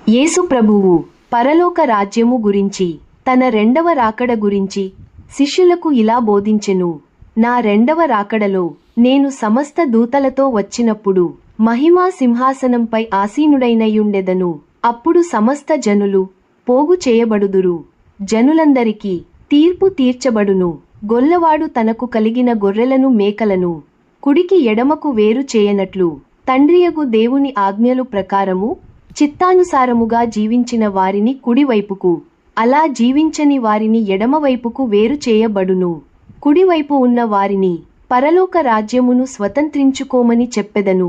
యేసు ప్రభువు పరలోక రాజ్యము గురించి, తన రెండవ రాకడ గురించి శిష్యులకు ఇలా బోధించెను. నా రెండవ రాకడలో నేను సమస్త దూతలతో వచ్చినప్పుడు మహిమా సింహాసనంపై ఆసీనుడైనయుండెదను. అప్పుడు సమస్త జనులు పోగు చేయబడుదురు. జనులందరికీ తీర్పు తీర్చబడును. గొల్లవాడు తనకు కలిగిన గొర్రెలను మేకలను కుడికి ఎడమకు వేరు చేయనట్లు తండ్రియగు దేవుని ఆజ్ఞలు ప్రకారము చిత్తానుసారముగా జీవించిన వారిని కుడివైపుకు, అలా జీవించని వారిని ఎడమవైపుకు వేరు చేయబడును. కుడివైపు ఉన్న వారిని పరలోక రాజ్యమును స్వతంత్రించుకోమని చెప్పెదను,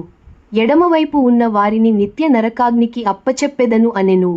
ఎడమవైపు ఉన్న వారిని నిత్య నరకాగ్నికి అప్పచెప్పెదను అనెను.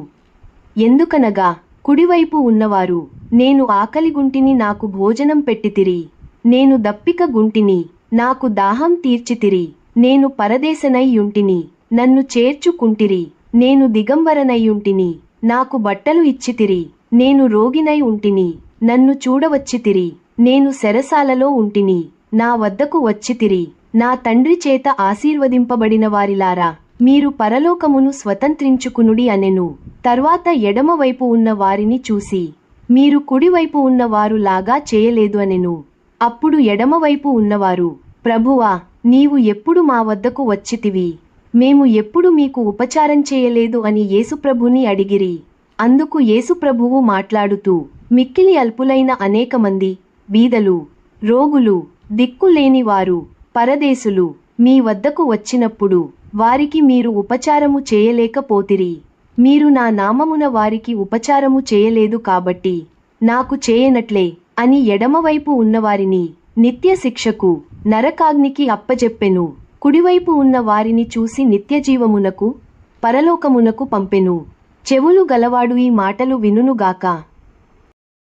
ఎందుకనగా కుడివైపు ఉన్నవారు, నేను ఆకలిగుంటిని నాకు భోజనం పెట్టితిరి, నేను దప్పిక గుంటిని నాకు దాహం తీర్చితిరి, నేను పరదేశనైయుంటిని నన్ను చేర్చుకుంటిరి, నేను దిగంబరనైయుంటిని నాకు బట్టలు ఇచ్చితిరి, నేను రోగినై ఉంటిని నన్ను చూడవచ్చితిరి, నేను సెరసాలలో ఉంటిని నా వద్దకు వచ్చితిరి. నా తండ్రి చేత ఆశీర్వదింపబడిన వారిలారా, మీరు పరలోకమును స్వతంత్రించుకునుడి అనెను. తర్వాత ఎడమవైపు ఉన్న వారిని చూసి, మీరు కుడివైపు ఉన్న వారు లాగా చేయలేదు అనెను. అప్పుడు ఎడమవైపు ఉన్నవారు, ప్రభువా, నీవు ఎప్పుడు మా వద్దకు వచ్చితివి? మేము ఎప్పుడు మీకు ఉపచారం చేయలేదు అని యేసుప్రభుని అడిగిరి. అందుకు యేసుప్రభువు మాట్లాడుతూ, మిక్కిలి అల్పులైన అనేకమంది బీదలు, రోగులు, దిక్కులేని వారు, పరదేశులు మీ వద్దకు వచ్చినప్పుడు వారికి మీరు ఉపచారము చేయలేకపోతిరి. మీరు నా నామమున వారికి ఉపచారము చేయలేదు కాబట్టి నాకు చేయనట్లే అని ఎడమవైపు ఉన్నవారిని నిత్య శిక్షకు, నరకాగ్నికి అప్పజెప్పెను. కుడివైపు ఉన్న వారిని చూసి నిత్యజీవమునకు, పరలోకమునకు పంపెను. చెవులు గలవాడు ఈ మాటలు వినునుగాక.